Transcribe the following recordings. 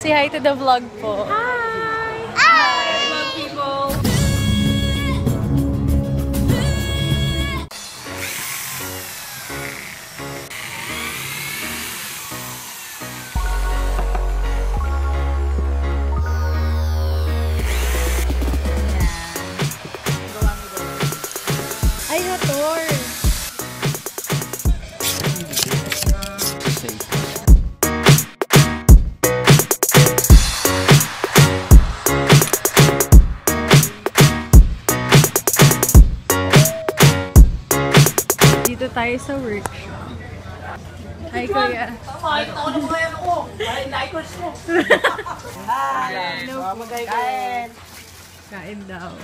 Say hi to the vlog po. Hi! Hi! Vlog people! Ay, hator! Dito tayo sa workshop. Hi, Kuya. Hi! Kain! Kain daw.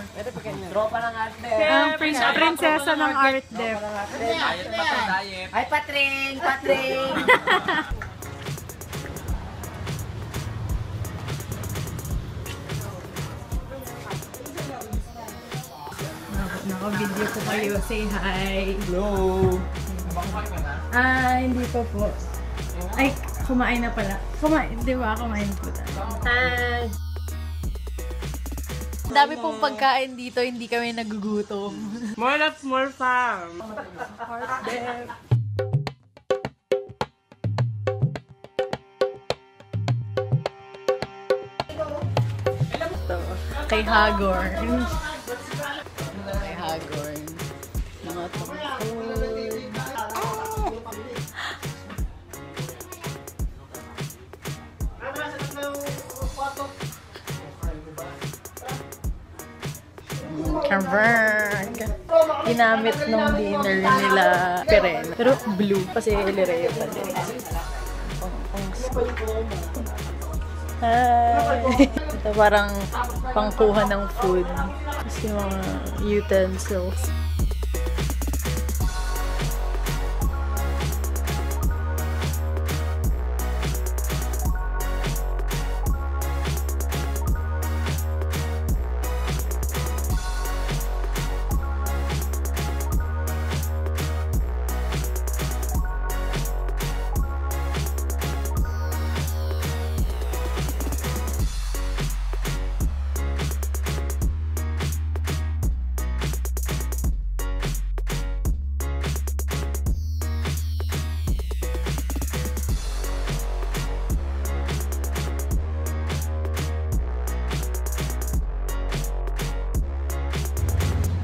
Tropa ng arte. Ang prinsesa ng art dep. Diet pa to, diet. Ay, Patring! Patring! Naka-video ko kayo. Say hi. Hello! Hindi pa po. Ay, kumain na pala. Kumain, di ba? Kumain po tayo. Hi! Dami pong pagkain dito, hindi kami nagugutom. More loves, more fun! Heart dep. Ito, kay Hagorn. Kay Hagorn. Mga tungkol. Kaberg! Ginamit nung dinner nila Peren. Pero blue kasi Lireo pa din. Hi! Ito parang pangkuha ng food. Kasi mga utensils.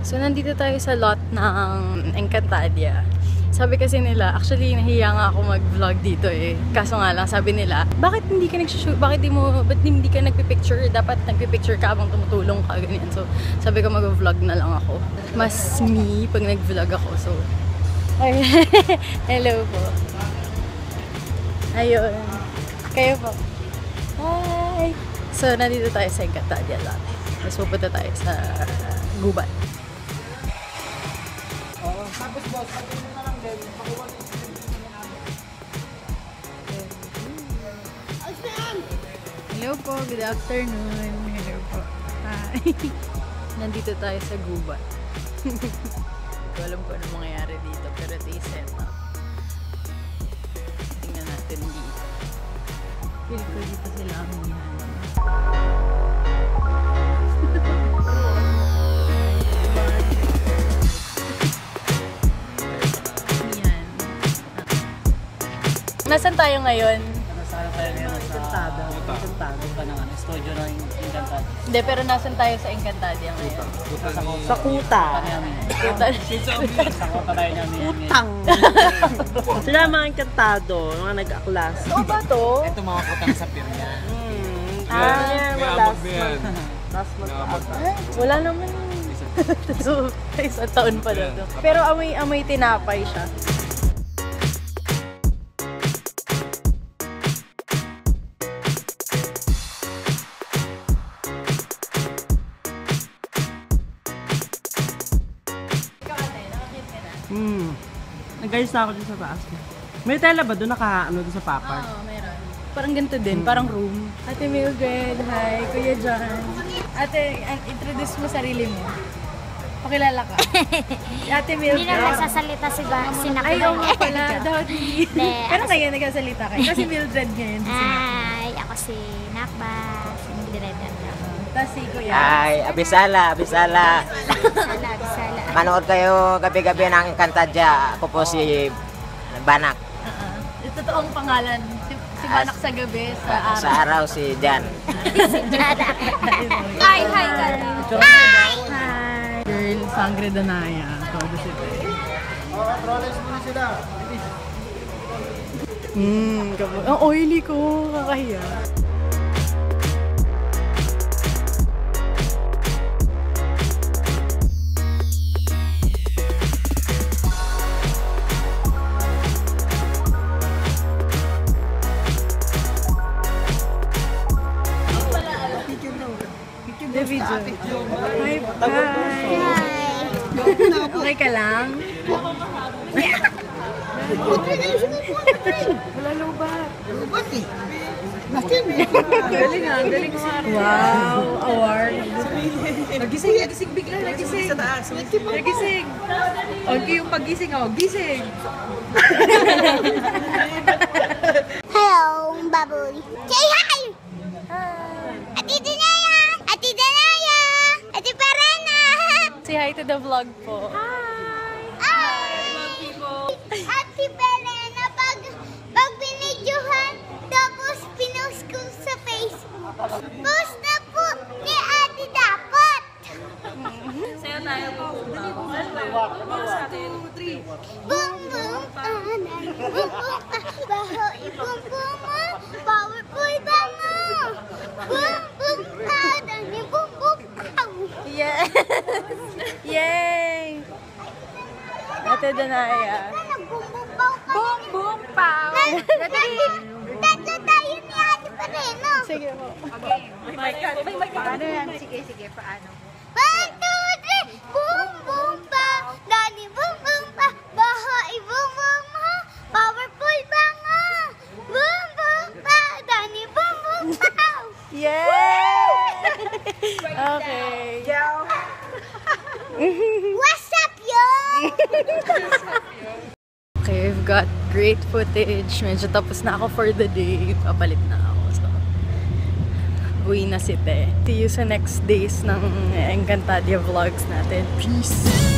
So, nandito tayo sa lot ng Encantadia. Sabi kasi nila, actually, nahiya nga ako mag-vlog dito eh. Kaso nga lang, sabi nila, bakit hindi ka nag-shoot? Ba't hindi ka nagpipicture? Dapat nagpipicture ka habang tumutulong ka, ganyan. So, sabi ko mag-vlog na lang ako. Mas me pag nag-vlog ako. So, ay, hello po. Ayun. Kayo po. Hi! So, nandito tayo sa Encantadia lot. Tapos pupunta tayo sa Gubat. Tapos boss, pag mo na lang din, pakuha ng Hello po, good afternoon. Hello po. Hi. Nandito tayo sa Gubat. Hindi ko alam kung ano mangyayari dito, pero ito yung setup. Tingnan natin dito. Feel ko dito sila ang yan. Nasaan tayo ngayon? Nasaan tayo ngayon? Encantado pa ng studio ng Encantado. Hindi, pero nasaan tayo sa Encantadia ngayon? Sa kuta! Sa kota tayo namin. Utang! Sila mga Encantado, mga nag-aklas. Oo ba to? Ito mga kotang sa pirya. Last month. Wala naman. Isang taon pa na to. Pero amoy tinapay siya. Nag-guys na ako dun sa taas. May tela ba doon naka-ano doon sa papar? Oo, meron. Parang ganito din, parang room. Ate Mildred, hi, Kuya John. Ate, introduce mo sarili mo. Pakilala ka. Ate Mildred. Hindi na nagsasalita si Nakay. Ay, oo nga pala. Dapat hindi. Pero ngayon nagsasalita kayo. Kasi Mildred ngayon. Ay, ako si Banak ba? Sindiretan ka. Tapos si Kuya. Ay, Abisala. Sala, sala. Manood kayo gabi-gabi ng Encantadia. Ako po si Banak. Ito totoong pangalan. Si Banak sa gabi, sa araw. Sa araw si Jan. Hi, hi, Hi! Girl, Sangre Danaya. Todo si Te. Ang oily ko. Kakahiya. Hi. Okay ka lang? Wala lubat. Galing ah, galing mo. Wow, award. Nagising bigla, nagising. Sa taas. Nagising. Okay yung pagising ako, gising. Hello, baboy. Say hi! Ate Danaya! Ate Danaya! Ate Parana! Say hi to the vlog po. Ate Parana, pag binidyohan, tapos pinost ko sa Facebook. Post na po ni Ate dapat. Sayo tayo po. 1, 2, 3. Boom, boom, anay. Boom, boom, bahoy. Boom, boom, powerful bango. Boom, boom, anay. Boom, boom, ow. Yes! Yay! Ate Danaya. Nag-boom-boom pow ka. Boom, boom, pow! Tatlo tayo ni Ate Parena. Sige po. Paano yan? Sige, paano? 1, 2, 3. Boom, boom, pa. Dani, boom, boom, pa. Bahay, boom, boom, ha. Powerful bango. Boom, boom, pa. Dani, boom, boom, pa. Yay! Okay. What's up, yo? Okay, we've got great footage. Medyo tapos na ako for the day. Papalit na ako. So, uwi na si Te. See you sa next days ng Encantadia vlogs natin. Peace!